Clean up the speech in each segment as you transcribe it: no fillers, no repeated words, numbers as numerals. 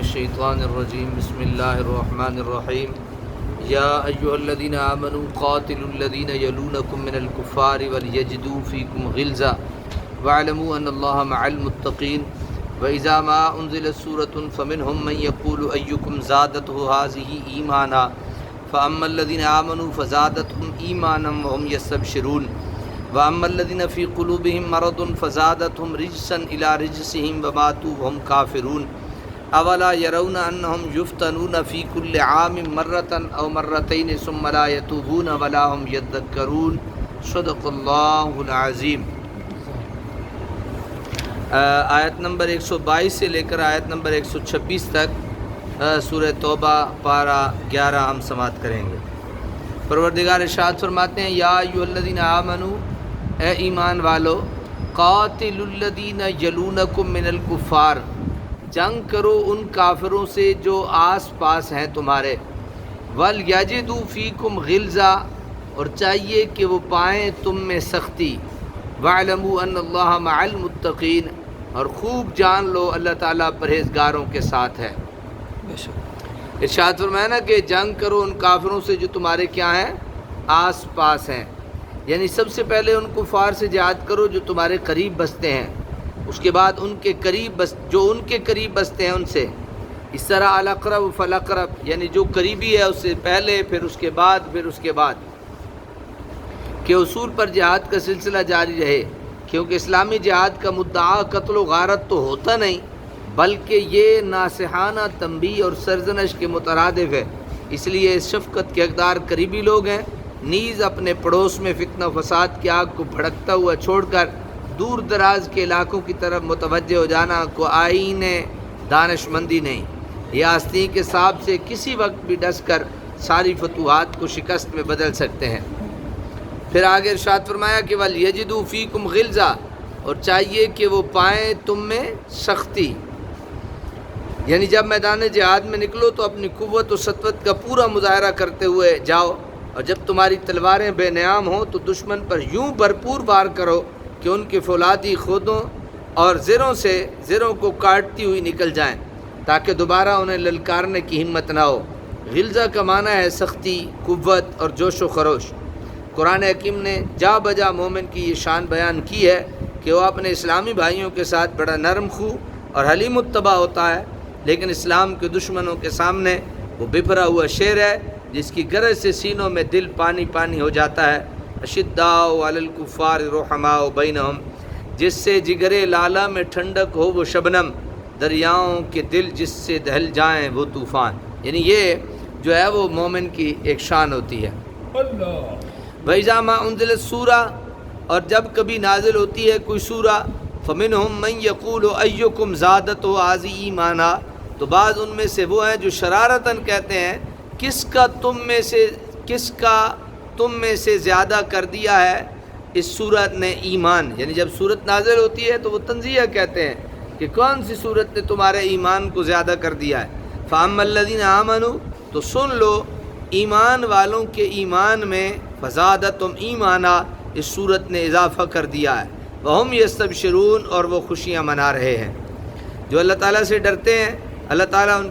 الشیطان الرجیم بسم اللہ الرحمن الرحیم یا ایہا الذین آمنوا قاتلوا الذین یلونکم من الکفار ولیجدوا فیکم غلظہ واعلموا ان اللہ مع المتقین وإذا ما انزلت سورة فمنهم من يقول أيكم زادته هذه إيمانا فأما الذين آمنوا فزادتهم إيمانا وهم يستبشرون وأما الذين في قلوبهم مرض فزادتهم رجسا إلى رجسهم وماتوا وهم كافرون اولا يرون أنهم يفتنون في كل عام مرة أو مرتين ثم لا يتوبون ولا هم يذكرون صدق اللہ العظیم۔ آیت نمبر 122 سے لے کر آیت نمبر 126 تک سورہ توبہ پارہ 11 ہم سماعت کریں گے۔ پروردگار ارشاد فرماتے ہیں یا ایھا الذین آمنوا، اے ایمان والو، قاتلوا الذین یلونکم من الکفار، جنگ کرو ان کافروں سے جو آس پاس ہیں تمہارے، وَلْيَجِدُوا فِيكُمْ غِلْظَةً، اور چاہیے کہ وہ پائیں تم میں سختی، وَاعْلَمُوا أَنَّ اللَّهَ مَعَ الْمُتَّقِينَ، اور خوب جان لو اللہ تعالیٰ پرہیزگاروں کے ساتھ ہے۔ ارشاد فرمایا نا کہ جنگ کرو ان کافروں سے جو تمہارے کیا ہیں، آس پاس ہیں، یعنی سب سے پہلے ان کفار سے جہاد کرو جو تمہارے قریب بستے ہیں، اس کے بعد ان کے قریب جو ان کے قریب بستے ہیں ان سے، اس طرح الاقرب فالاقرب، یعنی جو قریبی ہے اس سے پہلے، پھر اس کے بعد، پھر اس کے بعد، کہ اصول پر جہاد کا سلسلہ جاری رہے، کیونکہ اسلامی جہاد کا مدعا قتل و غارت تو ہوتا نہیں، بلکہ یہ ناصحانہ تنبیہ اور سرزنش کے مترادف ہے، اس لیے شفقت کے حقدار قریبی لوگ ہیں، نیز اپنے پڑوس میں فتنہ و فساد کی آگ کو بھڑکتا ہوا چھوڑ کر دور دراز کے علاقوں کی طرف متوجہ ہو جانا کو آئین دانش مندی نہیں، یہ آستین کے سانپ سے کسی وقت بھی ڈس کر ساری فتوحات کو شکست میں بدل سکتے ہیں۔ پھر آگے ارشاد فرمایا کہ وَلْيَجِدُوا فِيكُمْ غِلْظَةً، اور چاہیے کہ وہ پائیں تم میں سختی، یعنی جب میدان جہاد میں نکلو تو اپنی قوت و سطوت کا پورا مظاہرہ کرتے ہوئے جاؤ، اور جب تمہاری تلواریں بے نیام ہوں تو دشمن پر یوں بھرپور وار کرو کہ ان کے فولادی خودوں اور زروں کو کاٹتی ہوئی نکل جائیں، تاکہ دوبارہ انہیں للکارنے کی ہمت نہ ہو۔ غلظہ کا معنی ہے سختی، قوت اور جوش و خروش۔ قرآن حکیم نے جا بجا مومن کی یہ شان بیان کی ہے کہ وہ اپنے اسلامی بھائیوں کے ساتھ بڑا نرم خو اور حلیم الطبع ہوتا ہے، لیکن اسلام کے دشمنوں کے سامنے وہ بپھرا ہوا شیر ہے جس کی گرج سے سینوں میں دل پانی پانی ہو جاتا ہے۔ اشداء علی الکفار رحماء بینہم، جس سے جگرے لالا میں ٹھنڈک ہو وہ شبنم، دریاؤں کے دل جس سے دہل جائیں وہ طوفان، یعنی یہ جو ہے وہ مومن کی ایک شان ہوتی ہے۔ وَإِذَا مَا أُنزِلَتْ سورہ، اور جب کبھی نازل ہوتی ہے کوئی سورہ، فَمِنْهُمْ مَنْ يَقُولُ أَيُّكُمْ زَادَتْهُ هَٰذِهِ ایمانا، تو بعض ان میں سے وہ ہیں جو شرارتاً کہتے ہیں کس کا تم میں سے زیادہ کر دیا ہے اس سورت نے ایمان، یعنی جب سورت نازل ہوتی ہے تو وہ تنزیہ کہتے ہیں کہ کون سی سورت نے تمہارے ایمان کو زیادہ کر دیا ہے۔ فَأَمَّا الَّذِينَ آمَنُوا، تو سن لو ایمان والوں کے ایمان میں، فَزَادَتْهُمْ ایمانا، اس سورت نے اضافہ کر دیا ہے، وَهُمْ يَسْتَبْشِرُونَ، اور وہ خوشیاں منا رہے ہیں۔ جو اللہ تعالیٰ سے ڈرتے ہیں اللہ تعالیٰ ان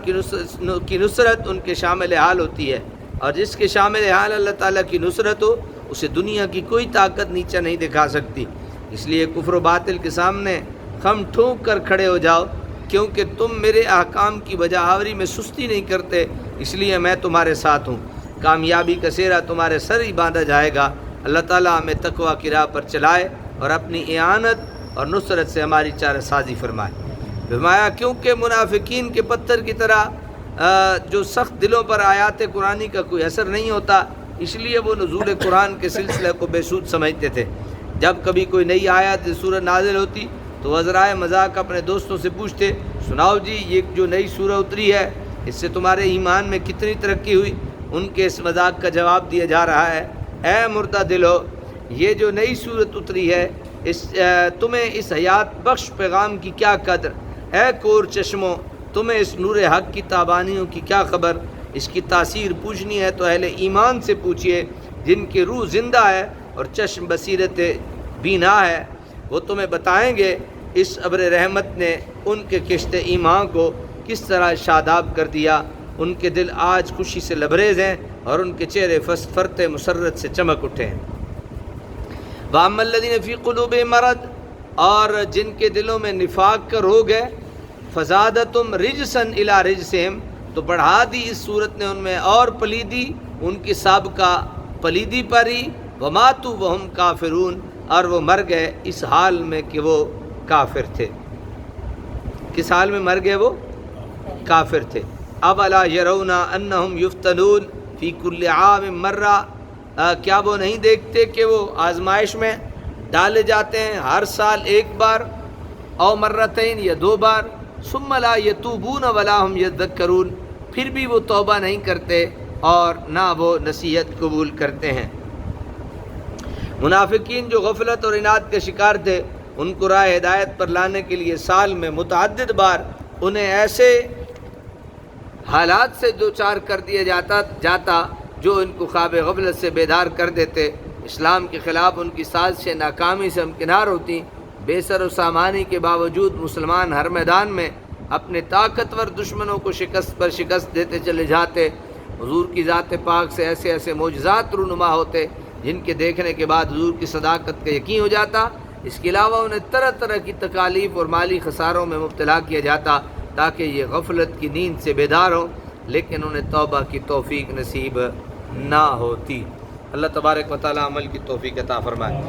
کی نصرت ان کے شامل حال ہوتی ہے، اور جس کے شامل حال اللہ تعالیٰ کی نصرت ہو اسے دنیا کی کوئی طاقت نیچا نہیں دکھا سکتی، اس لیے کفر و باطل کے سامنے خم ٹھونک کر کھڑے ہو جاؤ، کیونکہ تم میرے احکام کی بجا آوری میں سستی نہیں کرتے، اس لیے میں تمہارے ساتھ ہوں، کامیابی کا سہرا تمہارے سر ہی باندھا جائے گا۔ اللہ تعالیٰ ہمیں تقویٰ کی راہ پر چلائے اور اپنی اعانت اور نصرت سے ہماری چارہ سازی فرمائے۔ فرمایا کیونکہ منافقین کے پتھر کی طرح جو سخت دلوں پر آیات قرآنی کا کوئی اثر نہیں ہوتا، اس لیے وہ نزول قرآن کے سلسلے کو بے سود سمجھتے تھے۔ جب کبھی کوئی نئی آیات سورہ نازل ہوتی تو وزرائے مذاق اپنے دوستوں سے پوچھتے، سناؤ جی یہ جو نئی سورہ اتری ہے اس سے تمہارے ایمان میں کتنی ترقی ہوئی؟ ان کے اس مذاق کا جواب دیا جا رہا ہے، اے مردہ دلو، یہ جو نئی سورت اتری ہے تمہیں اس حیات بخش پیغام کی کیا قدر؟ اے کور چشموں، تمہیں اس نور حق کی تابانیوں کی کیا خبر؟ اس کی تاثیر پوچھنی ہے تو اہل ایمان سے پوچھئے جن کی روح زندہ ہے اور چشم بصیرت بینا ہے، وہ تمہیں بتائیں گے۔ اس ابر رحمت نے ان کے کشت ایمان کو کس طرح شاداب کر دیا، ان کے دل آج خوشی سے لبریز ہیں اور ان کے چہرے فرت مسرت سے چمک اٹھے ہیں۔ وَأَمَّا الَّذِينَ فِي قُلُوبِهِم مَرَضٌ، اور جن کے دلوں میں نفاق کا روگ ہے، فَزَادَتْهُمْ رِجْسًا إِلَىٰ رِجْسِهِمْ، تو بڑھا دی اس صورت نے ان میں اور پلیدی ان کی سابقہ پلیدی پر ہی، وَمَاتُوا وَهُمْ كَافِرُونَ، اور وہ مر گئے اس حال میں کہ وہ کافر تھے۔ کس حال میں مر گئے وہ؟ کافر تھے۔ أَوَلَا يَرَوْنَ أَنَّهُمْ يُفْتَنُونَ فِي كُلِّ عَامٍ مَرَّةً، کیا وہ نہیں دیکھتے کہ وہ آزمائش میں ڈالے جاتے ہیں ہر سال ایک بار، او مرتين یا 2 بار، ثم لا يتوبون ولا هم يذكرون، پھر بھی وہ توبہ نہیں کرتے اور نہ وہ نصیحت قبول کرتے ہیں۔ منافقین جو غفلت اور عناد کے شکار تھے، ان کو راہ ہدایت پر لانے کے لیے سال میں متعدد بار انہیں ایسے حالات سے دوچار کر دیا جاتا جو ان کو خواب غفلت سے بیدار کر دیتے، اسلام کے خلاف ان کی سازشیں ناکامی سے ہمکنار ہوتی۔ بے سر و سامانی کے باوجود مسلمان ہر میدان میں اپنے طاقتور دشمنوں کو شکست پر شکست دیتے چلے جاتے۔ حضور کی ذات پاک سے ایسے ایسے معجزات رونما ہوتے جن کے دیکھنے کے بعد حضور کی صداقت کا یقین ہو جاتا۔ اس کے علاوہ انہیں طرح طرح کی تکالیف اور مالی خساروں میں مبتلا کیا جاتا تاکہ یہ غفلت کی نیند سے بیدار ہوں، لیکن انہیں توبہ کی توفیق نصیب نہ ہوتی۔ اللہ تبارک و تعالی عمل کی توفیق عطا فرمائے۔